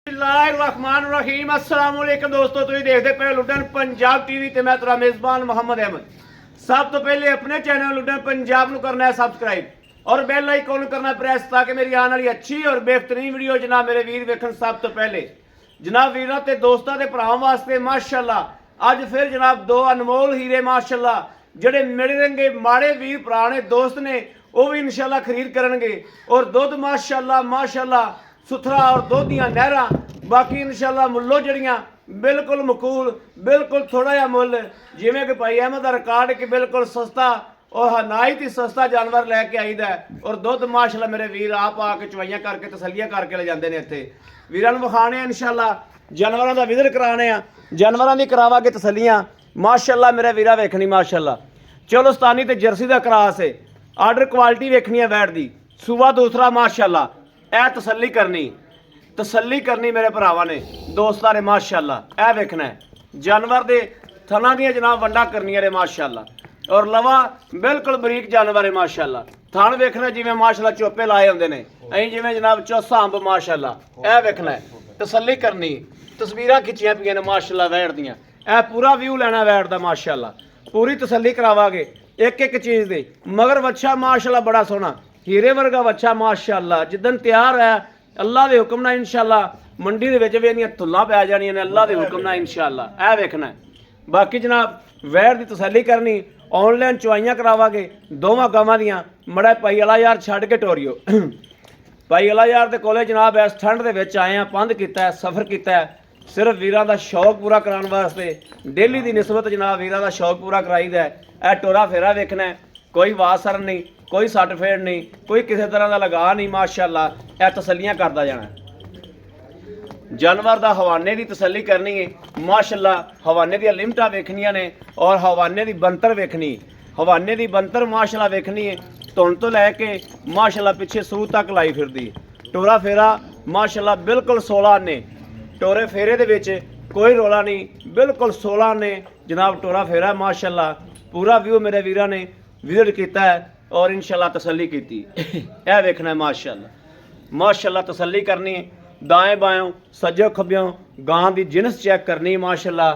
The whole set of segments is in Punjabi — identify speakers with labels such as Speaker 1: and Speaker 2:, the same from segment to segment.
Speaker 1: बिस्मिल्लाहिर्रहमानिर्रहीम अस्सलाम वालेकुम दोस्तों, तुम देखते पे लुडन पंजाब टीवी ते मैं तेरा मेजबान मोहम्मद अहमद। सब तो पहले अपने चैनल लुडन पंजाब ਨੂੰ करना है सब्सक्राइब और बेल आइकन करना प्रेस ताकि मेरी आने वाली अच्छी और बेहतरीन वीडियो जनाब मेरे वीर वेखन। सब तो पहले जनाब वीरां ते दोस्तां दे भरावां वास्ते माशाअल्लाह अज फिर जनाब दो अनमोल हीरे माशाअल्लाह ਜਿਹੜੇ ਮੇਰੇ रंगे माड़े वीर भरा ने दोस्त ने वो भी इंशाअल्लाह खरीद करनगे और दुध माशाअल्लाह माशाअल्लाह सुथरा और दुध दियां नहरां बाकी इंशाअल्लाह मुल्लो जड़ियां बिल्कुल मकूल बिल्कुल थोड़ा जिहा मुल जिवें कि भाई अहमद का रिकॉर्ड कि बिल्कुल सस्ता और हनायत ही सस्ता जानवर लैके आईदा और दुध माशाअल्लाह मेरे वीर आप आके चवाइयां करके तसलियां करके ले जाते हैं। इत्थे वीरां नूं विखाणे इंशाअल्लाह जानवरां दा विजिट कराने जानवरां दी करावांगे तसलियां माशाअल्लाह मेरे वीरा वेखनी माशाअल्लाह। चलो स्तानी ते जर्सी का क्रास है आर्डर क्वालिटी वेखनी है वैट दी सूबा दूसरा माशाअल्लाह ए तसल्ली करनी मेरे भरावां ने दोस्तां ने माशाअल्लाह ए वेखना है जानवर दे थना दी जनाब वंडा करनियां ने माशाअल्लाह और लवा बिल्कुल बरीक जानवर है माशाअल्लाह। थन वेखना जिवें माशाअल्लाह चोपे लाए होंदे ने ऐं जिवें जनाब चौसा अंब माशाअल्लाह ए वेखना है तसल्ली करनी तस्वीरां खिच्चियां पियां ने माशाअल्लाह वैट दियां ए पूरा व्यू लेना वैट दा माशाअल्लाह पूरी तसल्ली करावांगे एक एक चीज़ दे मगर वच्छा माशाअल्लाह बड़ा सोहना हीरे वर्गा वच्छा माशाअल्लाह जिदन तैयार है अल्लाह के हुक्म नाल इंशाअल्लाह मंडी दे विच वी इहदियां धुल्लां पै जाणियां ने अल्लाह के हुक्म नाल इंशाअल्लाह ए वेखना है। बाकी जनाब वैर की तसल्ली करनी ऑनलाइन चवाइयां करावांगे दोवां गावां दियां मड़ा भाई अला यार छड्ड के टोरियो भाई अला यार दे कोले जनाब इस ठंड दे विच आए हैं पंध कीता है सफ़र कीता है सिर्फ वीरां दा शौक पूरा कराने वास्ते डेली की निस्बत जनाब वीरां दा शौक पूरा कराईदा है। ए टोरा फेरा वेखना है कोई वासर नहीं कोई सट फेड़ नहीं कोई किसी तरह का लगा नहीं माशाअल्लाह ए तसलियां करता जाना जानवर दा हवाने की तसल्ली करनी है माशाअल्लाह हवाने दी लिमटा वेखनियां ने और हवाने की बनतर वेखनी हवाने की बनतर माशाअल्लाह वेखनी है धुन तो लैके माशाअल्लाह पिछे सूह तक लाई फिरदी टोरा फेरा माशाअल्लाह बिल्कुल 16 ने टोरे फेरे दे विच कोई रोला नहीं बिल्कुल 16 ने जनाब टोरा फेरा माशाअल्लाह पूरा व्यू मेरे वीरां ने विजिट किया है और इंशाअल्लाह तसल्ली की यह वेखना है माशाअल्लाह माशाअल्लाह तसल्ली करनी दाएं बाएं सज्जो खब्बियों गां की जिनस चेक करनी माशाअल्लाह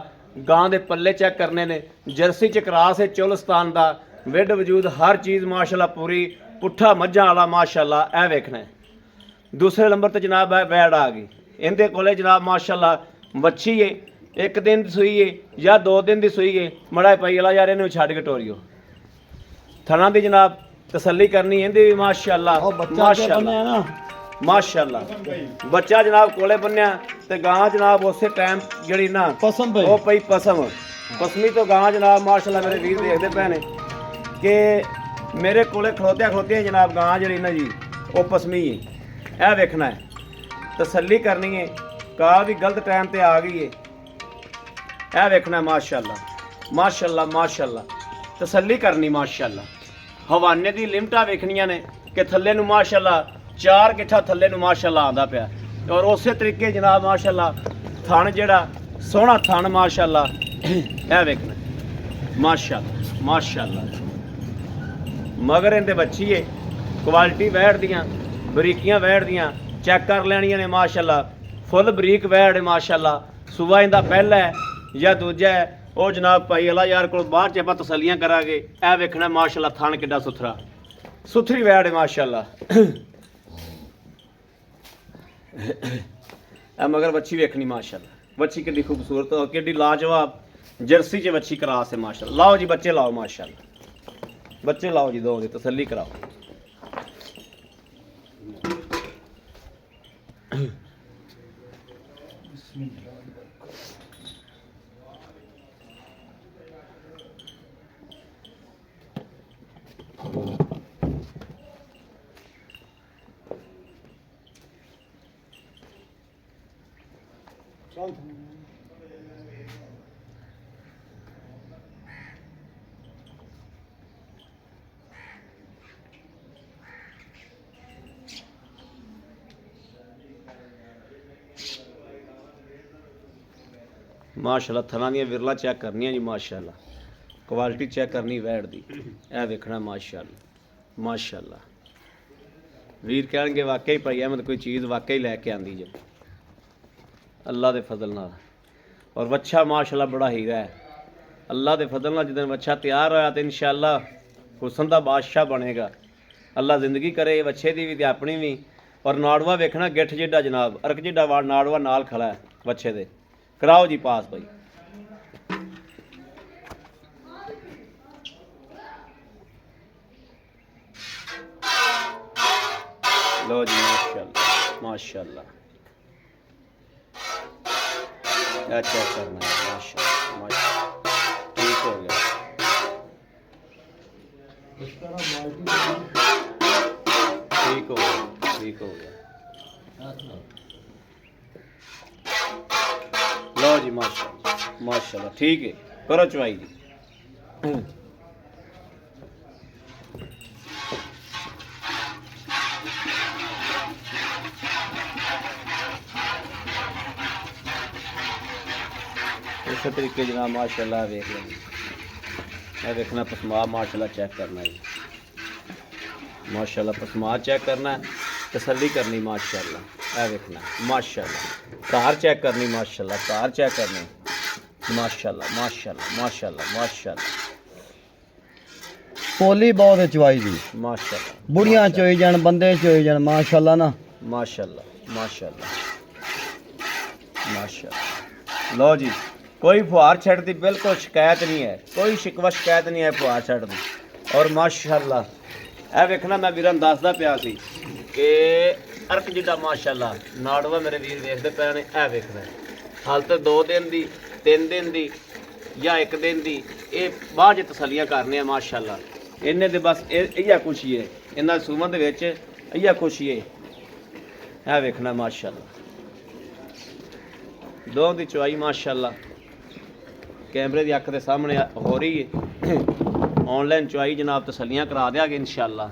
Speaker 1: गां के पल्ले चेक करने ने जर्सी च क्रास है चोलस्तान का विड वजूद हर चीज़ माशाअल्लाह पूरी पुट्ठा मझां वाला माशाअल्लाह यह वेखना है। दूसरे नंबर पर जनाब वैड आ गई इनके कोले जनाब माशाअल्लाह बच्ची है एक दिन दी सूई है या 2 दिन की सूई है मड़ा भाई अला यार इन्हूं छड्ड के टोरियो थना दी जनाब तसल्ली करनी इहदी भी माशाअल्लाह माशाअल्लाह माशाअल्लाह बच्चा जनाब कोले बन्निया ते गां जनाब उस टाइम जड़ी ना पसम वो पई पसमी तो गां जनाब माशाअल्लाह मेरे वीर देखते पे ने कि मेरे कोले खलोतिया जनाब गां जड़ी ना जी वो पसमी है यह वेखना है तसल्ली करनी है का भी गलत टाइम ते आ गई है यह वेखना है माशाअल्लाह माशाअल्लाह माशाअल्लाह तसल्ली करनी माशाअल्लाह हवाने दी लिमटा वेखनियां ने कि थल्ले नूं माशाअल्लाह 4 गिट्ठा थल्ले नूं माशाअल्लाह आंदा पिया और उस तरीके जनाब माशाअल्लाह थन जेड़ा सोहना थन माशाअल्लाह यह वेखना माशाअल्लाह माशाअल्लाह मगर इहदे बच्ची है क्वालिटी वैड़ दियां बरीकियां वैड़ दियां चेक कर लैनियां ने माशाअल्लाह फुल बरीक वैड़ है माशाअल्लाह सुबह इंदा पहला है या दूजा है वो जनाब भाई अला यार को बाहर च आप तसलियां करांगे ए वेखना माशाअल्लाह थान किड्डा सुथरा सुथरी वैड़ है माशाअल्लाह ए मगर बच्ची वेखनी माशाअल्लाह बच्ची किड्डी खूबसूरत और किड्डी लाजवाब जर्सी च बच्ची क्रास है माशाअल्लाह। लाओ जी बच्चे लाओ माशाअल्लाह बच्चे लाओ जी दो दी तसल्ली कराओ। माशाअल्लाह थना दी विरला चेक करनी जी माशाअल्लाह क्वालिटी चेक करनी वैड़ दी ए वेखना माशाअल्लाह माशाअल्लाह वीर कह वाकई भाई अहमद कोई चीज़ वाकई लैके आंदी जे अल्लाह दे फजल नाल। और बच्चा माशाल्लाह बड़ा हीरा है। अल्लाह दे फजल नाल जिस दिन बच्चा तैयार होया तो इंशाअल्लाह हुसन दा बादशाह बनेगा। अल्लाह जिंदगी करे बच्चे दी भी ते अपनी भी। और नाड़वा वेखना गिठ जिड्डा जनाब, अर्क जिड्डा नाड़वा नाल खड़ा है बच्चे दे। कराओ जी पास भाई। लो जी माशाल्लाह माशाल्लाह। क्या चेक करना है, माशाल्लाह माशाल्लाह। ठीक हो गया। ठीक हो गया, ठीक हो गया। लो जी माशाल्लाह माशाल्लाह। ठीक है, करो चवाई जी। इस तरीके जनाब माशाल्लाह वेख लें। मैं देखना पसमा माशाल्लाह चेक करना है माशाल्लाह। पसमा चेक करना है, तसल्ली करनी माशाल्लाह। यह देखना माशाल्लाह। कार चेक करनी माशाल्लाह, कार चेक करनी माशाल्लाह माशाल्लाह माशाल्लाह माशाल्लाह।
Speaker 2: पोली बहुत है चवाई दी
Speaker 1: माशाल्लाह।
Speaker 2: बुढ़िया चोई जान बंदे चोई जान माशाल्लाह ना
Speaker 1: माशाल्लाह माशाल्लाह माशाल्लाह। लो जी, कोई फुहार छड़ दी बिल्कुल शिकायत नहीं है, कोई शिकवा शिकायत नहीं है फुहार छड़ दी। और माशाल्लाह यह वेखना मैं वीरां दसदा पिया सी कि अर्क जिड्डा माशाल्लाह नाड़वा मेरे वीर वेखदे पे ने। यह वेखना हाल तो 2 दिन दी 3 दिन दी या 1 दिन दी ये बाद च तसलियां करने माशाल्लाह। इन्हें दे बस इ'यै कुछ ही है, इन्हां सूमन दे विच इ'यै कुछ ही है। यह वेखना माशाल्लाह दो दी चवाई माशाल्लाह कैमरे की अख के सामने हो रही है। ऑनलाइन चवाई जनाब तसलियां करा देंगे इंशाअल्लाह।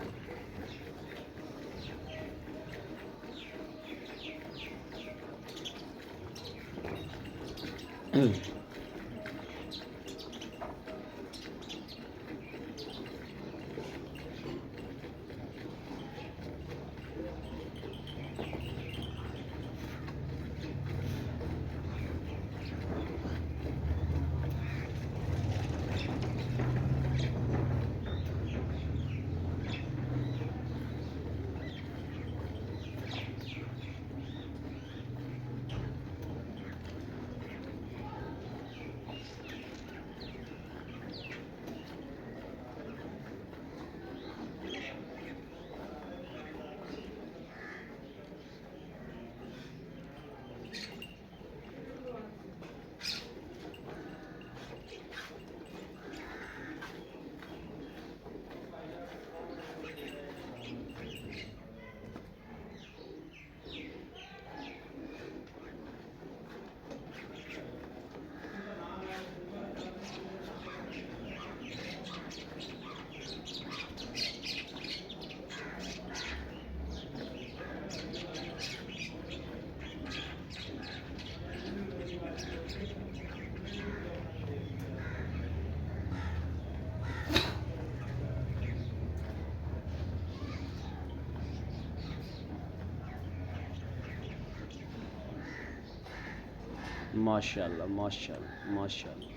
Speaker 1: माशाल्लाह माशाल्लाह माशाल्लाह।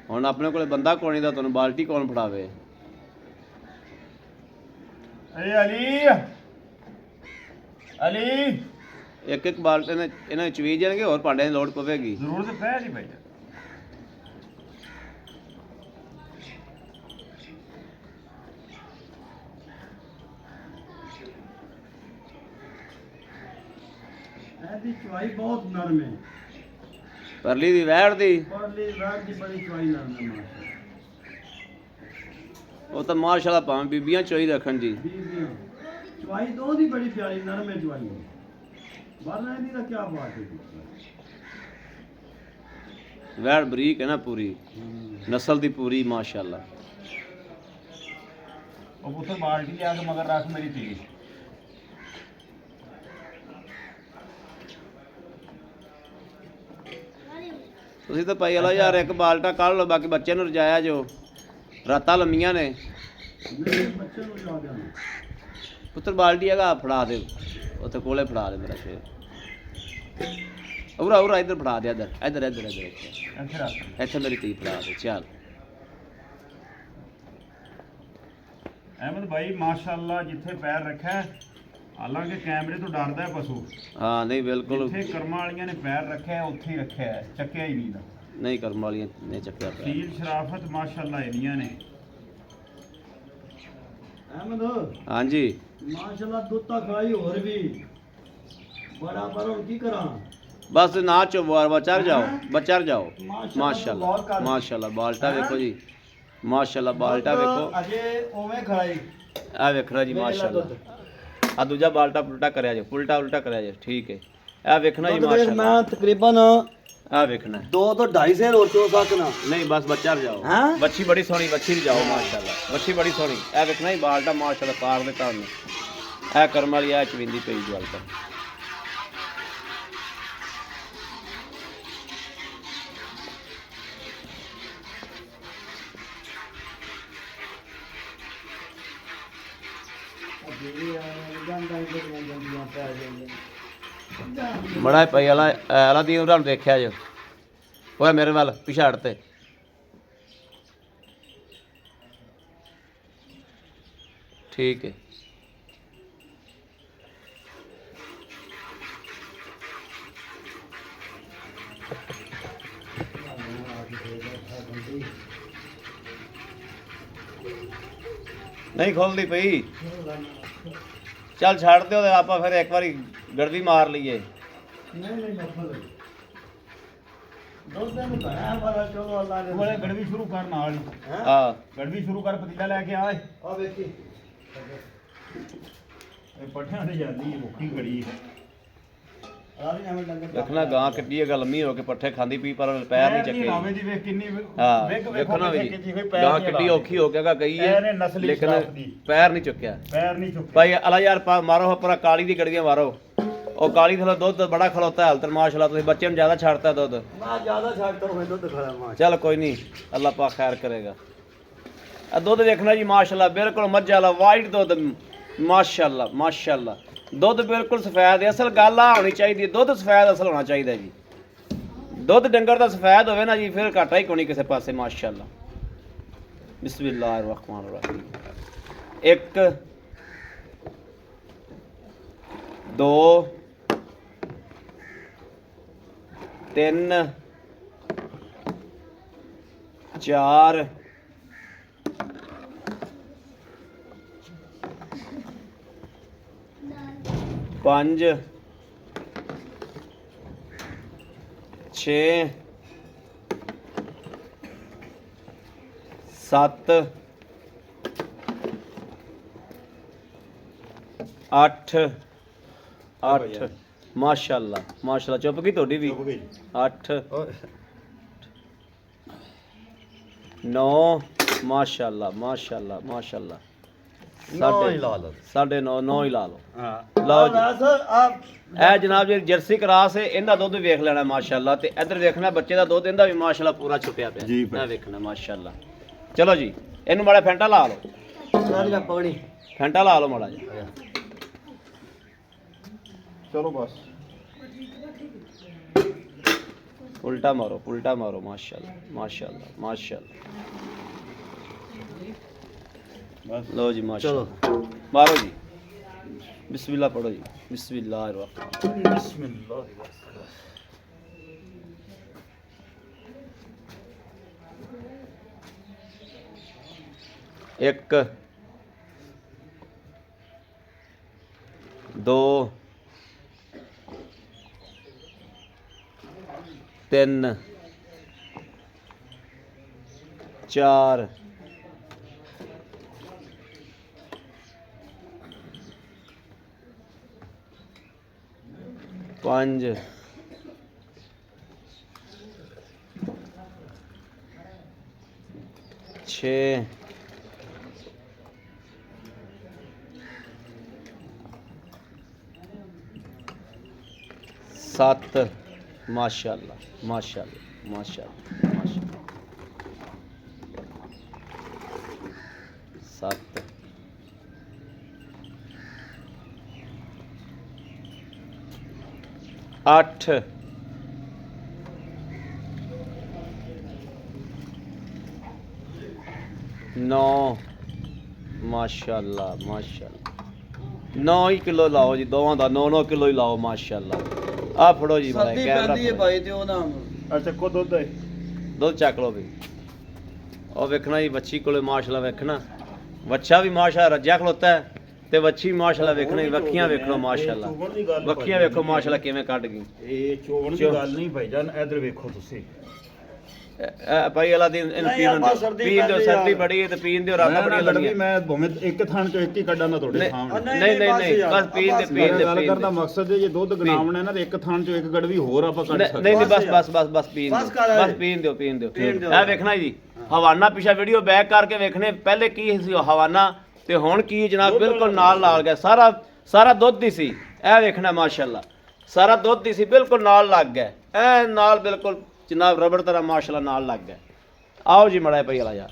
Speaker 1: हुण अपने कोल बंदा कोई नहीं दा तुहानूं बाल्टी कौन फड़ावे।
Speaker 2: अरे अली अली
Speaker 1: एक एक बाल्टी ने इन्हां चवी जाणगे होर भांडे दी लोड़ पवेगी।
Speaker 2: जरूर तो पै नहीं भाई। ऐसी चवाई बहुत नरम है।
Speaker 1: परली दी वैड़ दी
Speaker 2: परली वैड़ दी बड़ी चवाई नरम है माशाल्लाह।
Speaker 1: वो तो माशाल्लाह भावें बीबियां चोई रखन जी।
Speaker 2: बीबियां चवाई दो दी बड़ी प्यारी नरम है चवाई। वरना दी दा क्या बात है।
Speaker 1: वैड़ बरीक है ना पूरी नस्ल दी पूरी माशाल्लाह।
Speaker 2: और पुत्र बाल्टी ले आके मगर रख मेरी थी।
Speaker 1: ਤੁਸੀਂ ਤਾਂ ਭਾਈ ਵਾਲਾ ਯਾਰ ਇੱਕ ਬਾਲਟਾ ਕੱਢ ਲਓ, ਬਾਕੀ ਬੱਚੇ ਨੂੰ ਰਜਾਇਆ ਜੋ ਰਾਤਾਂ ਲੰਮੀਆਂ ਨੇ।
Speaker 2: ਬੱਚੇ ਨੂੰ ਰਜਾ ਦਿਆਂ।
Speaker 1: ਪੁੱਤਰ ਬਾਲਟੀ ਹੈਗਾ ਫੜਾ ਦੇ ਉੱਥੇ ਕੋਲੇ ਫੜਾ ਦੇ ਮੇਰਾ ਸ਼ੇਰ ਉਰਾ ਉਰਾ ਇੱਧਰ ਫੜਾ ਦੇ ਇੱਧਰ ਇੱਧਰ ਇੱਧਰ ਇੱਧਰ
Speaker 2: ਇੱਥੇ ਰੱਖ
Speaker 1: ਇੱਥੇ ਮੇਰੀ ਧੀ ਫੜਾ ਦੇ ਚੱਲ
Speaker 2: ਅਹਿਮਦ ਭਾਈ ਮਾਸ਼ਾਅੱਲਾ ਜਿੱਥੇ ਪੈਰ ਰੱਖਿਆ ਹੈ, ਹਾਲਾਂਕਿ ਕੈਮਰੇ ਤੋਂ ਡਰਦਾ ਹੈ ਪਸ਼ੂ,
Speaker 1: ਹਾਂ ਨਹੀਂ ਬਿਲਕੁਲ
Speaker 2: ਜਿੱਥੇ ਕਰਮਾਂ ਵਾਲੀਆਂ ਨੇ ਪੈਰ ਰੱਖਿਆ ਹੈ, ਉੱਥੇ ਹੀ ਰੱਖਿਆ ਹੈ, ਚੱਕਿਆ ਹੀ ਨਹੀਂ ਦਾ।
Speaker 1: ਨਹੀਂ ਕਰਮ ਵਾਲੀਆਂ ਨੇ ਚੱਕਿਆ ਪਿਆ
Speaker 2: ਸੀਲ ਸ਼ਰਾਫਤ ਮਾਸ਼ਾਅੱਲਾ ਇਹਦੀਆਂ ਨੇ। ਅਹਿਮਦ
Speaker 1: ਹਾਂਜੀ
Speaker 2: ਮਾਸ਼ਾਅੱਲਾ ਦੁੱਧ ਤਾਂ ਖਾਈ ਹੋਰ ਵੀ ਬੜਾ ਪਰ ਹੁਣ ਕੀ ਕਰਾਂ।
Speaker 1: ਬਸ ਨਾ ਚੁੱਪ ਬਚਰ ਜਾਓ ਬਚਰ ਜਾਓ
Speaker 2: ਮਾਸ਼ਾਅੱਲਾ,
Speaker 1: ਮਾਸ਼ਾਅੱਲਾ ਮਾਸ਼ਾਅੱਲਾ ਬਾਲਟਾ ਵੇਖੋ ਜੀ ਮਾਸ਼ਾਅੱਲਾ ਬਾਲਟਾ ਵੇਖੋ
Speaker 2: ਅਜੇ ਉਵੇਂ ਖੜਾਈ
Speaker 1: ਆ ਵੇਖਣਾ ਜੀ ਮਾਸ਼ਾਅੱਲਾ ਆ ਦੂਜਾ ਬਾਲਟਾ ਪੁਲਟਾ ਕਰਿਆ ਜੇ ਉਲਟਾ ਉਲਟਾ ਕਰਿਆ ਜੇ ਠੀਕ ਹੈ ਇਹ ਵੇਖਣਾ ਜੀ ਮਾਸ਼ਾਅੱਲਾ
Speaker 2: ਮੈਂ ਤਕਰੀਬਨ
Speaker 1: ਆ ਵੇਖਣਾ
Speaker 2: 2 ਤੋਂ 2.5 ਸੇਰ ਹੋਰ ਚੋ ਸਕਣਾ।
Speaker 1: ਨਹੀਂ ਬਸ ਬੱਚਾ ਜਾਓ
Speaker 2: ਹੈਂ?
Speaker 1: ਬੱਚੀ ਬੜੀ ਸੋਹਣੀ ਬੱਚੀ ਵੀ ਜਾਓ ਮਾਸ਼ਾਅੱਲਾ ਬੱਚੀ ਬੜੀ ਸੋਹਣੀ ਇਹ ਵੇਖਣਾ ਜੀ ਬਾਲਟਾ ਮਾਸ਼ਾਅੱਲਾ ਪਾਰ ਦਿੱਤਾ ਉਹਨੇ ਇਹ ਕਰਮ ਵਾਲੀ ਆ ਚਵਿੰਦੀ ਪਈ ਬਾਲਟਾ ਬੜਾ ਪਈ ਵਾਲਾ ਦੀ ਉਹਨਾਂ ਨੂੰ ਦੇਖਿਆ ਜੋ ਓਏ ਮੇਰੇ ਵੱਲ ਪਿਛਾੜ ਤੇ ਠੀਕ ਹੈ ਨਹੀਂ ਖੋਲਦੀ ਪਈ ਚੱਲ ਛੱਡ ਦਿਓ ਤੇ ਆਪਾਂ ਫਿਰ ਇੱਕ ਵਾਰੀ ਗੜਵੀ ਮਾਰ ਲਈਏ
Speaker 2: ਨਹੀਂ ਮਫਲ ਦੋਸਤਾਂ ਨੂੰ ਕਹਾਂ ਪਰ ਚਲੋ ਅੱਲਾ ਨੇ ਬੋਲੇ ਗੜਵੀ ਸ਼ੁਰੂ ਕਰ ਨਾਲ
Speaker 1: ਹਾਂ
Speaker 2: ਗੜਵੀ ਸ਼ੁਰੂ ਕਰ ਪਤੀਲਾ ਲੈ ਕੇ ਆਏ ਆ ਵੇਖੀ ਇਹ ਪੱਠਿਆਂ ਤੇ ਜਾਂਦੀ ਭੁੱਖੀ ਘੜੀ ਆ ਵੀ ਐਵੇਂ ਡੰਗਰ
Speaker 1: ਦੇਖਣਾ ਗਾਂ ਕਿੱਡੀ ਹੈ ਲੰਮੀ ਹੋ ਕੇ ਪੱਠੇ ਖਾਂਦੀ ਪਈ ਪਰ ਪੈਰ ਨਹੀਂ ਚੱਕੇ
Speaker 2: ਨਾਵੇਂ ਦੀ ਵੇਖ ਕਿੰਨੀ
Speaker 1: ਹਾਂ
Speaker 2: ਵੇਖ
Speaker 1: ਵੇਖਣਾ ਵੀ
Speaker 2: ਕੋਈ
Speaker 1: ਗਾਂ ਕਿੱਡੀ ਔਖੀ ਹੋ ਗਿਆ ਗਈ ਹੈ
Speaker 2: ਇਹਨੇ ਨਸਲੀ
Speaker 1: ਲੇਕਿਨ
Speaker 2: ਸ਼ਰਾਫ ਦੀ
Speaker 1: ਪੈਰ ਨਹੀਂ ਚੁੱਕਿਆ
Speaker 2: ਪੈਰ ਨਹੀਂ ਚੁੱਕੇ
Speaker 1: ਭਾਈ ਅਲਾ ਯਾਰ ਮਾਰੋ ਪਰਾ ਕਾਲੀ ਦੀ ਗੜੀਆਂ ਮਾਰੋ ਉਹ ਕਾਲੀ ਥੱਲੇ ਦੁੱਧ ਬੜਾ ਖਲੋਤਾ ਹਾਲ ਤੇ ਮਾਸ਼ਾਅੱਲਾ ਤੁਸੀਂ ਬੱਚੇ ਨੂੰ ਜ਼ਿਆਦਾ ਛੱਡਤਾ ਦੁੱਧ
Speaker 2: ਨਾ ਜ਼ਿਆਦਾ ਛੱਡ ਕਰ ਹੋਏ ਦੁੱਧ ਖੜਾ ਮਾਂ
Speaker 1: ਚੱਲ ਕੋਈ ਨਹੀਂ ਅੱਲਾ ਪਾਕ ਖੈਰ ਕਰੇਗਾ ਆ ਦੁੱਧ ਵੇਖਣਾ ਜੀ ਮਾਸ਼ਾਅੱਲਾ ਬਿਲਕੁਲ ਮੱਝ ਵਾਲਾ ਵਾਈਟ ਦੁੱਧ ਮਾਸ਼ਾਅੱਲਾ ਮਾਸ਼ਾਅੱਲਾ ਦੁੱਧ ਬਿਲਕੁਲ ਸਫੈਦ ਹੈ ਅਸਲ ਗੱਲ ਆ ਹੋਣੀ ਚਾਹੀਦੀ ਹੈ ਦੁੱਧ ਸਫੈਦ ਅਸਲ ਹੋਣਾ ਚਾਹੀਦਾ ਜੀ ਦੁੱਧ ਡੰਗਰ ਦਾ ਸਫੈਦ ਹੋਵੇ ਨਾ ਜੀ ਫਿਰ ਘਾਟਾ ਹੀ ਕੋਣੀ ਕਿਸੇ ਪਾਸੇ ਮਾਸ਼ਾਅੱਲਾ ਬਿਸਮਿਲ੍ਲਾਹਿਰ ਰਹਿਮਾਨਿਰ ਰਹੀਮ 1 2 3 4 5 6 7 8 8 ਮਾਸ਼ਾਅੱਲਾ ਮਾਸ਼ਾਅੱਲਾ ਚੁੱਪ ਗਈ ਤੁਹਾਡੀ ਵੀ 8 9 ਮਾਸ਼ਾਅੱਲਾ ਮਾਸ਼ਾਅੱਲਾ ਮਾਸ਼ਾਅੱਲਾ ਸਾਢੇ 9 9 ਹੀ ਲਾ ਲਓ
Speaker 2: ਹਾਂ
Speaker 1: ਲਓ ਜੀ ਇਹ ਜਨਾਬ ਜੀ ਜਰਸੀ ਕਰਾਸ ਹੈ ਇਹਦਾ ਦੁੱਧ ਵੇਖ ਲੈਣਾ ਮਾਸ਼ਾਅੱਲਾ ਤੇ ਇੱਧਰ ਵੇਖਣਾ ਬੱਚੇ ਦਾ ਦੁੱਧ ਇਹਦਾ ਵੀ ਮਾਸ਼ਾਅੱਲਾ ਪੂਰਾ ਛੁੱਟਿਆ ਪਿਆ
Speaker 2: ਜੀ
Speaker 1: ਇਹ ਵੇਖਣਾ ਮਾਸ਼ਾਅੱਲਾ ਚਲੋ ਜੀ ਇਹਨੂੰ ਮਾੜਾ ਫੈਂਟਾ ਲਾ ਲਓ
Speaker 2: ਸਾਰੀ ਪਕੜੀ
Speaker 1: ਫੈਂਟਾ ਲਾ ਲਓ ਮਾੜਾ ਜੀ
Speaker 2: ਚਲੋ ਬਸ
Speaker 1: ਉਲਟਾ ਮਾਰੋ ਮਾਸ਼ਾਅੱਲਾ ਮਾਸ਼ਾਅੱਲਾ ਮਾਸ਼ਾਅੱਲਾ
Speaker 2: ਬਸ
Speaker 1: लो जी माशाअल्लाह मारो जी बिस्मिल्लाह पढ़ो जी बिस्मिल्लाहिर रहमानिर रहीम
Speaker 2: बिस्मिल्लाह
Speaker 1: एक 2 3 4 5 6 7 माशाअल्लाह माशाअल्लाह माशाअल्लाह माशाअल्लाह 7 8 9 ਮਾਸ਼ਾਅੱਲਾ ਮਾਸ਼ਾਅੱਲਾ 9 ਹੀ ਕਿਲੋ ਲਾਓ ਜੀ, ਦੋਵਾਂ ਦਾ 9 ਕਿਲੋ ਹੀ ਲਾਓ ਮਾਸ਼ਾਅੱਲਾ। ਆ ਫੜੋ ਜੀ ਮਾੜਾ
Speaker 3: ਸਰਦੀ
Speaker 1: ਕੈਮਰਾ
Speaker 3: ਪੈਂਦੀ ਹੈ ਭਾਈ ਤੇ ਉਹ ਨਾ
Speaker 2: ਅੱਛਾ ਕੋ ਦੁੱਧ ਹੈ
Speaker 1: ਦੁੱਧ ਚੱਕ ਲਓ ਵੀ। ਉਹ ਵੇਖਣਾ ਜੀ ਵੱਛੀ ਕੋਲੇ ਮਾਸ਼ਾਅੱਲਾ ਵੇਖਣਾ, ਵੱਛਾ ਵੀ ਮਾਸ਼ਾਅੱਲਾ ਰੱਜਿਆ ਖਲੋਤਾ ਹੈ ਤੇ ਵੱਛੀ ਮਾਸ਼ਾਅੱਲਾ ਵੇਖਣਾ ਜੀ, ਵੱਖੀਆਂ ਵੇਖੋ ਮਾਸ਼ਾਅੱਲਾ, ਵੱਖੀਆਂ ਵੇਖੋ ਮਾਸ਼ਾਅੱਲਾ ਕਿਵੇਂ ਕੱਢ ਗਈ।
Speaker 2: ਇਹ ਚੋਣ ਦੀ ਗੱਲ ਨਹੀਂ ਭਾਈਜਾਨ, ਇੱਧਰ ਵੇਖੋ ਤੁਸੀਂ।
Speaker 1: ਭਾਈ ਅਲਾ ਦਿਨ ਇਹਨੂੰ
Speaker 3: ਨਹੀਂ ਆਪਾਂ ਸਰਦੀ
Speaker 1: ਪੀਣ ਦਿਓ,
Speaker 3: ਪੈਂਦੀ
Speaker 1: ਸਰਦੀ
Speaker 3: ਯਾਰ।
Speaker 1: ਬੜੀ ਹੈ ਤੇ ਪੀਣ ਦਿਓ, ਰਾਤਾਂ ਬੜੀਆਂ ਲੱਗੀਆਂ।
Speaker 2: ਮੈਂ ਭਾਵੇਂ ਇੱਕ ਥਾਂ ਚੋਂ ਇੱਕ ਹੀ ਕੱਢਾਂ ਨਾ ਤੁਹਾਡੇ ਸਾਹਮਣੇ।
Speaker 1: ਨਹੀਂ ਨਹੀਂ ਨਹੀਂ ਬਸ ਪੀਣ ਦੇ ਪੀਣ ਦੇ
Speaker 2: ਗੱਲ ਕਰਦਾ ਮਕਸਦ ਹੈ ਜੇ ਦੁੱਧ ਗਨਾਵਣਾ ਨਾ ਤੇ ਇੱਕ ਥਾਂ ਚੋਂ ਇੱਕ ਗੜਵੀ ਹੋਰ ਆਪਾਂ ਕੱਢ ਸਕਦੇ।
Speaker 1: ਨਹੀਂ ਨਹੀਂ ਬਸ ਪੀਣ
Speaker 3: ਬਸ
Speaker 1: ਦਿਓ,
Speaker 3: ਕਰ
Speaker 1: ਬਸ ਪੀਣ ਦਿਓ ਪੀਣ ਦਿਓ।
Speaker 3: ਪੀਣ ਦਿਓ।
Speaker 1: ਇਹ ਵੇਖਣਾ ਜੀ ਹਵਾਨਾ ਪਿਛਾ ਵੀਡੀਓ ਬੈਕ ਕਰਕੇ ਵੇਖਣੇ, ਪਹਿਲੇ ਕੀ ਸੀ ਉਹ ਹਵਾਨਾ ਤੇ ਹੁਣ ਕੀ ਜਨਾਬ ਬਿਲਕੁਲ ਨਾਲ ਗਿਆ, ਸਾਰਾ ਦੁੱਧ ਹੀ ਸੀ। ਇਹ ਵੇਖਣਾ ਮਾਸ਼ਾਅੱਲਾ ਸਾਰਾ ਦੁੱਧ ਹੀ ਸੀ, ਬਿਲਕੁਲ ਨਾਲ ਲੱਗ ਗਿਆ, ਐ ਨਾਲ ਬਿਲਕੁਲ ਜਨਾਬ ਰਬੜ ਤਰ੍ਹਾਂ ਮਾਸ਼ਾਅੱਲਾ ਨਾਲ ਲੱਗ ਗਿਆ। ਆਓ ਜੀ ਮੜਾ ਭਾਈ ਵਾਲਾ ਯਾਰ।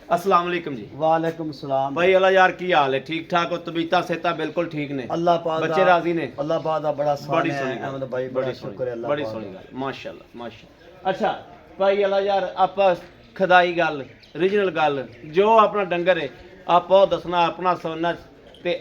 Speaker 1: अस्सलाम वालेकुम जी।
Speaker 3: वालेकुम सलाम
Speaker 1: भाई अल्लाह यार की हाल है? ठीक ठाक हो? तबीयत सेहत बिल्कुल ठीक ने?
Speaker 3: अल्लाह पाक
Speaker 1: बच्चे राजी ने?
Speaker 3: अल्लाह पाक दा बड़ा सान
Speaker 1: बड़ी
Speaker 3: है
Speaker 1: सोहनी
Speaker 3: अहमद
Speaker 1: गल,
Speaker 3: भाई, बड़ा
Speaker 1: बड़ी
Speaker 3: शुक्र है अल्लाह
Speaker 1: बड़ी
Speaker 3: पाक
Speaker 1: सोहनी
Speaker 3: दा।
Speaker 1: गल माशाअल्लाह माशाअल्लाह। अच्छा भाई अल्लाह यार आप खदाई गल रीजनल गल जो अपना डंगर है आप दसना अपना सोना ते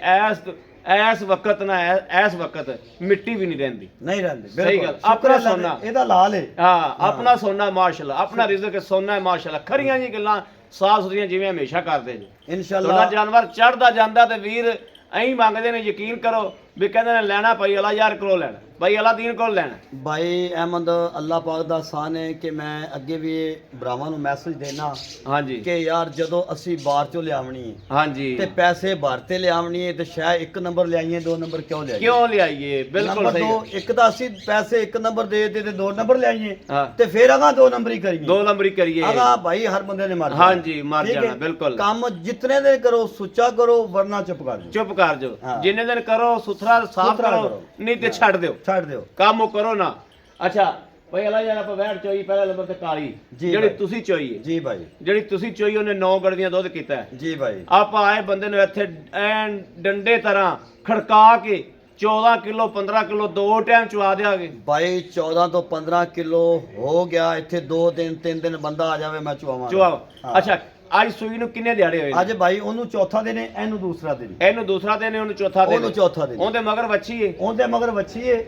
Speaker 1: ऐस वक्त ना ऐस वक्त मिट्टी भी नहीं रहती।
Speaker 3: नहीं रहंदी
Speaker 1: सही गल, अपना सोना
Speaker 3: ਇਹਦਾ ਲਾਲ ਹੈ।
Speaker 1: हाँ अपना सोना माशाअल्लाह, अपना रिज़्क है सोना है माशाअल्लाह। खरियां जी गल्लां साफ सुथरियां जिवें हमेशा करदे जी।
Speaker 3: इंशाअल्लाह
Speaker 1: ਤੁਹਾਡਾ ਜਾਨਵਰ ਚੜਦਾ ਜਾਂਦਾ ਤੇ ਵੀਰ ਐਂ ਮੰਗਦੇ ਨੇ, ਯਕੀਨ ਕਰੋ ਵੀ ਕਹਿੰਦੇ ਨੇ ਲੈਣਾ ਭਾਈ ਅਲਾ ਯਾਰ ਕੋਲੋਂ ਲੈਣਾ, ਭਾਈ ਅਲਾ ਦੀਨ ਕੋਲ ਲੈਣਾ।
Speaker 3: भाई अहमद अल्लाह पाक ਦਾ ਆਸਾਨ ਹੈ ਕਿ ਮੈਂ ਅੱਗੇ ਵੀ ਭਰਾਵਾਂ ਨੂੰ ਮੈਸੇਜ ਦੇਣਾ
Speaker 1: ਹਾਂਜੀ
Speaker 3: ਕਿ ਯਾਰ ਜਦੋਂ ਅਸੀਂ ਬਾਹਰ ਚੋਂ ਲਿਆਵਣੀ ਹੈ
Speaker 1: ਹਾਂਜੀ
Speaker 3: ਤੇ ਪੈਸੇ ਭਰ ਤੇ ਲਿਆਵਣੀ ਹੈ ਤੇ ਸ਼ਾਇਦ ਇੱਕ ਨੰਬਰ ਲਿਆਈਏ, ਦੋ ਨੰਬਰ ਕਿਉਂ ਲਿਆਈਏ?
Speaker 1: ਕਿਉਂ ਲਿਆਈਏ? ਬਿਲਕੁਲ
Speaker 3: ਨੰਬਰ
Speaker 1: ਸਹੀ
Speaker 3: ਦੋ,
Speaker 1: ਗੱਲ।
Speaker 3: ਇੱਕ ਤਾਂ ਅਸੀਂ ਪੈਸੇ ਇੱਕ ਨੰਬਰ ਦੇ ਦਿੱਤੇ ਤੇ ਦੋ ਨੰਬਰ ਲਿਆਈਏ
Speaker 1: ਹਾਂ
Speaker 3: ਤੇ ਫਿਰ ਅਗਾ ਦੋ ਨੰਬਰ ਹੀ ਕਰੀਏ।
Speaker 1: ਦੋ ਨੰਬਰੀ ਕਰੀਏ।
Speaker 3: ਅਗਾ ਭਾਈ ਹਰ ਬੰਦੇ ਨੇ ਮਰ
Speaker 1: ਹਾਂਜੀ ਮਰ
Speaker 3: ਠੀਕ ਹੈ?
Speaker 1: ਜਾਣਾ ਬਿਲकुल।
Speaker 3: ਕੰਮ ਜਿਤਨੇ ਦੇ ਕਰੋ ਸੁੱਚਾ ਕਰੋ ਵਰਨਾ ਚੁੱਪ ਕਰ ਜਾਓ,
Speaker 1: ਚੁੱਪ ਕਰ ਜਾਓ,
Speaker 3: ਹਾਂ।
Speaker 1: ਜਿੰਨੇ ਦਿਨ ਕਰੋ ਸੁਥਰਾ ਸਾਫ
Speaker 3: ਸੁਥਰਾ
Speaker 1: ਕਰੋ,
Speaker 3: ਕਰੋ।
Speaker 1: ਨਹੀਂ ਤੇ ਛੱਡ ਦਿਓ
Speaker 3: ਛੱਡ ਦਿਓ।
Speaker 1: ਕੰਮ ਉਹ ਕਰੋ ਨਾ। ਅੱਛਾ ਭਾਈ ਅਲਾ ਯਾਰ ਆਪਾਂ ਵੈੜ ਚੋਈ ਪਹਿਲਾ ਨੰਬਰ ਤੇ ਕਾਲੀ
Speaker 3: ਜੀ
Speaker 1: ਜਿਹੜੀ
Speaker 3: ਭਾਈ।
Speaker 1: ਤੁਸੀਂ ਚੋਈ ਹੈ,
Speaker 3: ਜੀ ਭਾਈ
Speaker 1: ਜਿਹੜੀ ਤੁਸੀਂ ਚੋਈ ਉਹਨੇ 9 ਗੜਵੀਆਂ ਦੁੱਧ ਕੀਤਾ ਹੈ।
Speaker 3: ਜੀ ਭਾਈ
Speaker 1: ਆਪਾਂ ਆਏ ਬੰਦੇ ਨੂੰ ਇੱਥੇ ਐਨ ਡੰਡੇ ਤਰ੍ਹਾਂ ਖੜਕਾ ਕੇ 14 ਕਿਲੋ 15 ਕਿਲੋ ਦੋ ਟਾਈਮ ਚਵਾ ਦਿਆਂਗੇ।
Speaker 3: ਭਾਈ 14 ਤੋਂ 15 ਕਿਲੋ ਹੋ ਗਿਆ, ਇੱਥੇ 2 ਦਿਨ 3 ਦਿਨ ਬੰਦਾ ਆ ਜਾਵੇ ਮੈਂ ਚਵਾਵਾਂ।
Speaker 1: ਚਵਾ
Speaker 3: ਹਾਂ।
Speaker 1: ਅੱਛਾ ਅੱਜ ਸੂਈ ਨੂੰ ਕਿੰਨੇ ਦਿਹਾੜੇ ਹੋਏ ਨੇ?
Speaker 3: ਅੱਜ ਭਾਈ ਉਹਨੂੰ ਚੌਥਾ ਦਿਨ ਹੈ, ਇਹਨੂੰ ਦੂਸਰਾ ਦਿਨ ਹੈ।
Speaker 1: ਇਹਨੂੰ ਦੂਸਰਾ ਦਿਨ ਹੈ, ਉਹਨੂੰ ਚੌਥਾ ਦਿਨ
Speaker 3: ਉਹਨੂੰ
Speaker 1: ਹੈ।
Speaker 3: ਚੌਥਾ ਦਿਨ ਹੈ।
Speaker 1: ਉਹਦੇ ਮਗਰ ਵੱਛੀ ਹੈ।
Speaker 3: ਉਹਦੇ ਮਗਰ ਵੱਛੀ ਹੈ,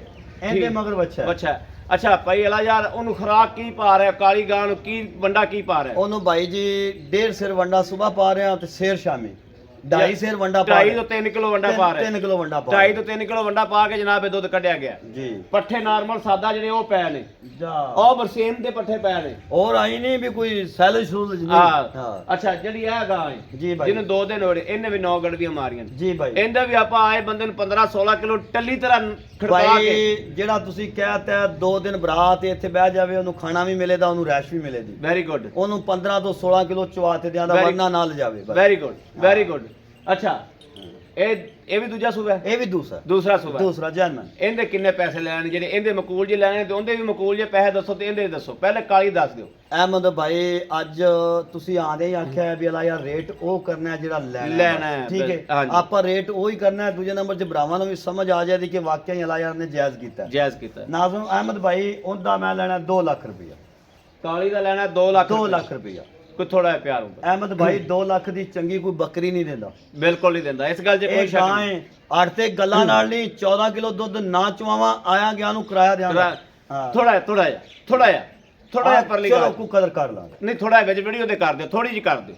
Speaker 3: ਇਹਦੇ
Speaker 1: ਠੀਕ।
Speaker 3: ਮਗਰ ਵੱਛਾ ਹੈ।
Speaker 1: ਅੱਛਾ ਅੱਛਾ ਭਾਈ ਅਲਾ ਯਾਰ ਉਹਨੂੰ ਖੁਰਾਕ ਕੀ ਪਾ ਰਿਹਾ? ਕਾਲੀ ਗਾਂ ਨੂੰ ਕੀ ਵੰਡਾ ਕੀ ਪਾ ਰਿਹਾ?
Speaker 3: ਉਹਨੂੰ ਭਾਈ ਜੀ 1.5 ਸਿਰ ਵੰਡਾ ਸਵੇਰ ਪਾ ਰਿਹਾ ਤੇ ਸਿਰ ਸ਼ਾਮੀ 2.5 ਸਿਰ ਵੰਡਾ ਪਾ
Speaker 1: 2.5 ਤੋਂ 3 ਕਿਲੋ ਵੰਡਾ ਪਾ ਰਿਹਾ।
Speaker 3: 3 ਕਿਲੋ ਵੰਡਾ ਪਾ
Speaker 1: 2.5 ਤੋਂ 3 ਕਿਲੋ ਵੰਡਾ ਪਾ ਕੇ ਜਨਾਬ ਇਹ ਦੁੱਧ ਕੱਢਿਆ ਗਿਆ।
Speaker 3: ਜੀ
Speaker 1: ਪੱਠੇ ਨਾਰਮਲ ਸਾਦਾ ਜਿਹੜੇ ਉਹ ਪੈ ਨੇ,
Speaker 3: ਜਾ
Speaker 1: ਉਹ ਬਰਸੀਮ ਦੇ ਪੱਠੇ ਪੈ ਨੇ।
Speaker 3: ਹੋਰ ਆਈ ਨਹੀਂ ਵੀ ਕੋਈ ਸੈਲਜ ਸੂਲਜ ਨਹੀਂ।
Speaker 1: ਹਾਂ ਅੱਛਾ ਜਿਹੜੀ ਇਹ ਗਾਂ ਹੈ
Speaker 3: ਜੀ ਭਾਈ
Speaker 1: ਜਿਹਨੂੰ 2 ਦਿਨ ਹੋਏ ਇਹਨੇ ਵੀ 9 ਗੜਵੀਆਂ ਮਾਰੀਆਂ ਨੇ।
Speaker 3: ਜੀ ਭਾਈ
Speaker 1: ਇਹਦਾ ਵੀ ਆਪਾਂ ਆਏ ਬੰਦੇ ਨੂੰ 15 16 ਕਿਲੋ ਟੱਲੀ ਤਰ੍ਹਾਂ ਖੜਕਾ
Speaker 3: ਭਾਈ
Speaker 1: ਕੇ।
Speaker 3: ਜਿਹੜਾ ਤੁਸੀਂ ਕਹਿਤਾ 2 ਦਿਨ ਬਰਾਤ ਇੱਥੇ ਬਹਿ ਜਾਵੇ, ਉਹਨੂੰ ਖਾਣਾ ਵੀ ਮਿਲੇਦਾ, ਉਹਨੂੰ ਰੈਸ਼ ਵੀ ਮਿਲੇਦੀ।
Speaker 1: ਵੈਰੀ ਗੁੱਡ
Speaker 3: ਉਹਨੂੰ 15 ਤੋਂ 16 ਕਿਲੋ ਚਵਾ ਤੇ ਦਿਆਂ ਦਾ
Speaker 1: Very-
Speaker 3: ਵਰਨਾ ਨਾਲ ਜਾਵੇ ਭਾਈ।
Speaker 1: Very good very good. ਅੱਛਾ ਇਹ ਵੀ ਦੂਜਾ ਸੂਬਾ ਹੈ?
Speaker 3: ਇਹ ਵੀ ਦੂਸਰਾ
Speaker 1: ਦੂਸਰਾ ਸੂਬਾ ਹੈ।
Speaker 3: ਦੂਸਰਾ ਜਨਮਨ।
Speaker 1: ਇਹਦੇ ਕਿੰਨੇ ਪੈਸੇ ਲੈਣ ਜਿਹੜੇ ਇਹਦੇ ਮਕੂਲ ਜੇ ਲੈਣੇ ਤੇ ਉਹਦੇ ਵੀ ਮਕੂਲ ਜੇ ਪੈਸੇ ਦੱਸੋ ਤੇ ਇਹਦੇ ਦੱਸੋ। ਪਹਿਲੇ ਕਾਲੀ ਦੱਸ ਦਿਓ।
Speaker 3: ਅਹਿਮਦ ਭਾਈ ਅੱਜ ਤੁਸੀਂ ਆਂਦੇ ਹੀ ਆਖਿਆ ਵੀ ਅਲਾ ਯਾਰ ਰੇਟ ਉਹ ਕਰਨਾ ਹੈ ਜਿਹੜਾ ਲੈਣਾ
Speaker 1: ਲੈਣਾ ਹੈ,
Speaker 3: ਠੀਕ ਹੈ?
Speaker 1: ਹਾਂਜੀ।
Speaker 3: ਆਪਾਂ ਰੇਟ ਉਹ ਹੀ ਕਰਨਾ ਹੈ। ਦੂਜੇ ਨੰਬਰ 'ਚ ਭਰਾਵਾਂ ਨੂੰ ਵੀ ਸਮਝ ਆ ਜਾਏਗੀ ਕਿ ਵਾਕਿਆ ਹੀ ਅਲਾ ਯਾਰ ਨੇ ਜਾਇਜ਼ ਕੀਤਾ ਹੈ।
Speaker 1: ਜਾਇਜ਼ ਕੀਤਾ।
Speaker 3: ਨਾਜ਼ਮ ਅਹਿਮਦ ਭਾਈ ਉਹਦਾ ਮੈਂ ਲੈਣਾ 2 ਲੱਖ ਰੁਪਇਆ।
Speaker 1: ਕਾਲੀ ਦਾ ਲੈਣਾ 2 ਲੱਖ
Speaker 3: 2 ਲੱਖ ਰੁਪਇਆ।
Speaker 1: ਕੋਈ ਥੋੜਾ ਜਿਹਾ ਪਿਆਰ ਹੁੰਦਾ।
Speaker 3: ਅਹਿਮਦ ਭਾਈ 2 ਲੱਖ ਦੀ ਚੰਗੀ ਕੋਈ ਬੱਕਰੀ ਨਹੀਂ ਦਿੰਦਾ।
Speaker 1: ਬਿਲਕੁਲ ਨਹੀਂ ਦਿੰਦਾ, ਇਸ ਗੱਲ 'ਚ ਕੋਈ
Speaker 3: ਇਹ
Speaker 1: ਸ਼ੱਕ
Speaker 3: ਗਾਂ
Speaker 1: ਨਹੀਂ।
Speaker 3: ਹੈ ਆੜਤੇ ਗੱਲਾਂ ਨਾਲ ਨਹੀਂ, 14 ਕਿਲੋ ਦੁੱਧ ਨਾ ਚਵਾਵਾਂ ਆਇਆ ਗਿਆ ਨੂੰ ਕਿਰਾਇਆ ਦਿਆਂਗਾ। ਹਾਂ
Speaker 1: ਥੋੜਾ ਜਿਹਾ ਪਰਲੀ
Speaker 3: ਚਲੋ
Speaker 1: ਗੱਲ
Speaker 3: ਕੋਈ ਕਦਰ ਕਰ ਲਾਂਗੇ।
Speaker 1: ਨਹੀਂ, ਥੋੜਾ ਵਿੱਚ ਵੀਡੀਓ ਤੇ ਕਰ ਦਿਓ, ਥੋੜੀ ਜਿਹੀ ਕਰ ਦਿਓ।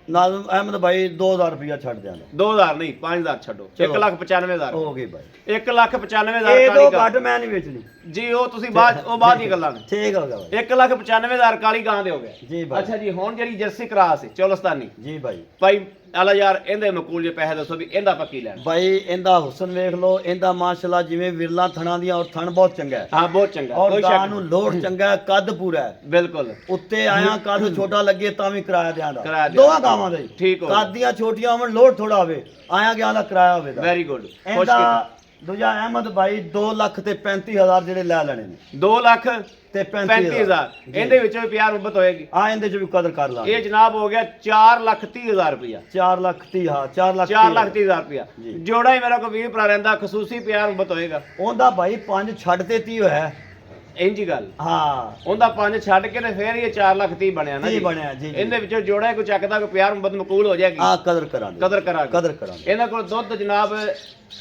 Speaker 3: ਨਾਜ਼ਮ ਅਹਿਮਦ ਭਾਈ 2000 ਰੁਪਇਆ ਛੱਡ ਦਿਆਂਗਾ।
Speaker 1: 2000 ਨਹੀਂ 5000 ਛੱਡੋ।
Speaker 3: ਚਲੋ।
Speaker 1: 1,95,000
Speaker 3: ਹੋ ਗਈ ਭਾਈ।
Speaker 1: 1,95,000
Speaker 3: ਇਹ
Speaker 1: ਕਾਲੀ
Speaker 3: ਤੋਂ
Speaker 1: ਗਾਂ
Speaker 3: ਘੱਟ ਮੈਂ ਨਹੀਂ ਵੇਚਣੀ।
Speaker 1: ਜੀ, ਉਹ ਤੁਸੀਂ ਬਾਅਦ ਦੀਆਂ ਗੱਲਾਂ ਨੇ।
Speaker 3: ਠੀਕ ਹੋ ਗਿਆ ਭਾਈ।
Speaker 1: 1,95,000 ਕਾਲੀ ਗਾਂ ਦੇ ਹੋ ਗਏ।
Speaker 3: ਜੀ ਭਾਈ।
Speaker 1: ਅੱਛਾ ਜੀ, ਹੁਣ ਜਿਹੜੀ ਜਰਸੀ ਕਰਾਸ ਹੈ ਚੋਲਸਤਾਨੀ
Speaker 3: ਜੀ ਭਾਈ।
Speaker 1: ਭਾਈ ਆਲਾ ਯਾਰ ਇਹਦੇ ਮਕੂਲ ਜੇ ਪੈਸੇ ਦੱਸੋ ਵੀ ਇਹਦਾ ਆਪਾਂ ਕੀ ਲੈਣਾ?
Speaker 3: ਭਾਈ ਇਹਦਾ ਹੁਸਨ ਵੇਖ ਲਓ, ਇਹਦਾ ਮਾਸ਼ਾਅੱਲਾ ਜਿਵੇਂ ਵਿਰਲਾ ਥਣਾ ਦੀਆਂ, ਔਰ ਥਣ ਬਹੁਤ ਚੰਗਾ ਹੈ
Speaker 1: ਹਾਂ ਬਹੁਤ ਚੰਗਾ,
Speaker 3: ਔਰ
Speaker 1: ਕੋਈ
Speaker 3: ਗਾਂ
Speaker 1: ਸ਼ੱਕ
Speaker 3: ਨੂੰ
Speaker 1: ਨਹੀਂ।
Speaker 3: ਲੋਡ ਚੰਗਾ ਹੈ, ਕੱਦ ਪੂਰਾ ਹੈ।
Speaker 1: ਬਿਲਕੁਲ
Speaker 3: ਉੱਤੇ ਆਇਆ ਕੱਦ ਛੋਟਾ ਲੱਗੇ ਤਾਂ ਵੀ ਕਿਰਾਇਆ ਦਿਆਂਦਾ।
Speaker 1: ਕਿਰਾਇਆ ਦਿਆਂਦਾ।
Speaker 3: ਦੋਵਾਂ ਗਾਵਾਂ ਦਾ ਹੀ।
Speaker 1: ਠੀਕ ਹੋ ਗਿਆ।
Speaker 3: ਕੱਦ ਦੀਆਂ ਛੋਟੀਆਂ ਹੋਣ, ਲੋਡ ਥੋੜਾ ਹੋਵੇ, ਆਇਆ ਗਿਆ ਦਾ ਕਿਰਾਇਆ ਹੋਵੇਗਾ।
Speaker 1: Very good. ਖੁਸ਼
Speaker 3: ਇਹਦਾ ਦੂਜਾ ਅਹਿਮਦ ਭਾਈ 2 ਲੱਖ ਤੇ 35,000 ਜਿਹੜੇ ਲੈ ਲੈਣੇ ਨੇ।
Speaker 1: 2 ਲੱਖ
Speaker 3: ਤੇ
Speaker 1: 35000 ਇਹਦੇ ਵਿੱਚ ਵੀ ਪਿਆਰ ਮੁਹੱਬਤ ਹੋਏਗੀ।
Speaker 3: ਆ ਇਹਦੇ ਚ ਵੀ ਕਦਰ ਕਰ ਲਾਂਗੇ।
Speaker 1: ਇਹ ਜਨਾਬ ਹੋ ਗਿਆ 4,30,000 ਰੁਪਇਆ।
Speaker 3: 4,30,000 ਹਾਂ
Speaker 1: 4,30,000 ਰੁਪਇਆ
Speaker 3: ਜੀ।
Speaker 1: ਜੋੜਾ ਹੀ ਮੇਰਾ ਕੋਈ ਵੀਰ ਭਰਾ ਰਹਿੰਦਾ ਖਸੂਸੀ ਪਿਆਰ ਮੁਹੱਬਤ ਹੋਏਗਾ।
Speaker 3: ਉਹਦਾ ਭਾਈ 5 ਛੱਡ ਤੇ 30 ਹੋਇਆ।
Speaker 1: ਇੰਜ ਹੀ ਗੱਲ
Speaker 3: ਹਾਂ
Speaker 1: ਉਹਦਾ 5 ਛੱਡ ਕੇ ਤੇ ਫੇਰ ਇਹ 4,30,000 ਬਣਿਆ ਨਾ
Speaker 3: 30
Speaker 1: ਜੀ।
Speaker 3: ਬਣਿਆ ਜੀ।
Speaker 1: ਇਹਦੇ ਵਿੱਚੋਂ ਜੋੜਾ ਹੀ ਕੋਈ ਚੱਕਦਾ ਕੋਈ ਪਿਆਰ ਮੁਹੱਬਤ ਮਕਬੂਲ ਹੋ ਜਾਏਗੀ।
Speaker 3: ਆ ਕਦਰ ਕਰਾਂਗੇ।
Speaker 1: ਕਦਰ ਕਰਾਂਗੇ।
Speaker 3: ਕਦਰ ਕਰਾਂਗੇ।
Speaker 1: ਇਹਨਾਂ ਕੋਲ ਦੁੱਧ ਜਨਾਬ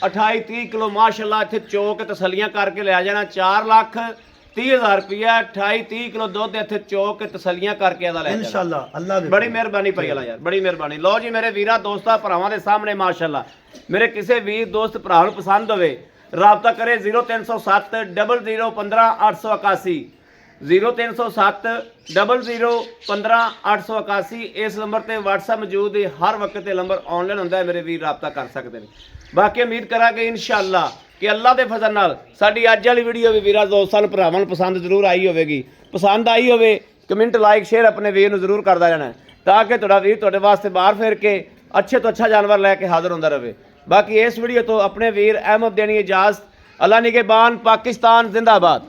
Speaker 1: 28-30 ਕਿਲੋ ਮਾਸ਼ਾਅੱਲਾ ਇੱਥੇ ਚੋਕ ਤਸੱਲੀਆਂ ਕਰਕੇ ਲਿਆ ਜਾਣਾ। 4,30,000 ਰੁਪਇਆ 28-30 ਕਿਲੋ ਦੁੱਧ ਇੱਥੇ ਚੋਕ ਤਸੱਲੀਆਂ ਕਰਕੇ ਇਹਦਾ ਲੈ ਜਾਣਾ
Speaker 3: ਇਨਸ਼ਾਅੱਲਾ। ਅੱਲਾ ਦੇ
Speaker 1: ਬੜੀ ਮਿਹਰਬਾਨੀ ਪਈ ਯਾਰ, ਬੜੀ ਮਿਹਰਬਾਨੀ। ਲਓ ਜੀ ਮੇਰੇ ਵੀਰਾਂ ਦੋਸਤਾਂ ਭਰਾਵਾਂ ਦੇ ਸਾਹਮਣੇ ਮਾਸ਼ਾਅੱਲਾ ਮੇਰੇ ਕਿਸੇ ਵੀਰ ਦੋਸਤ ਭਰਾ ਨੂੰ ਪਸੰਦ ਹੋਵੇ ਰਾਬਤਾ ਕਰੇ 0307 0015 881 0307 0015 881। ਇਸ ਨੰਬਰ ਤੇ WhatsApp ਮੌਜੂਦ ਹੈ। ਹਰ ਵਕਤ ਇਹ ਨੰਬਰ ਆਨਲਾਈਨ ਹੁੰਦਾ ਹੈ, ਮੇਰੇ ਵੀਰ ਰਾਬਤਾ ਕਰ ਸਕਦੇ ਨੇ। ਬਾਕੀ ਉਮੀਦ ਕਰਾਂਗੇ ਇਨਸ਼ਾਅੱਲਾ ਕਿ ਅੱਲਾ ਦੇ ਫਜ਼ਲ ਨਾਲ ਸਾਡੀ ਅੱਜ ਵਾਲੀ ਵੀਡੀਓ ਵੀ ਵੀਰਾਂ ਦੋਸਤਾਂ ਨੂੰ ਭਰਾਵਾਂ ਨੂੰ ਪਸੰਦ ਜ਼ਰੂਰ ਆਈ ਹੋਵੇਗੀ। ਪਸੰਦ ਆਈ ਹੋਵੇ ਕਮੈਂਟ ਲਾਈਕ ਸ਼ੇਅਰ ਆਪਣੇ ਵੀਰ ਨੂੰ ਜ਼ਰੂਰ ਕਰਦਾ ਜਾਣਾ ਤਾਂ ਕਿ ਤੁਹਾਡਾ ਵੀਰ ਤੁਹਾਡੇ ਵਾਸਤੇ ਬਾਹਰ ਫਿਰ ਕੇ ਅੱਛੇ ਤੋਂ ਅੱਛਾ ਜਾਨਵਰ ਲੈ ਕੇ ਹਾਜ਼ਰ ਹੁੰਦਾ ਰਹੇ। ਬਾਕੀ ਇਸ ਵੀਡੀਓ ਤੋਂ ਆਪਣੇ ਵੀਰ ਅਹਿਮਦ ਦੇਣੀ ਇਜਾਜ਼ਤ। ਅੱਲਾ ਨਿਗਹਿਬਾਨ, ਪਾਕਿस्तान जिंदाबाद।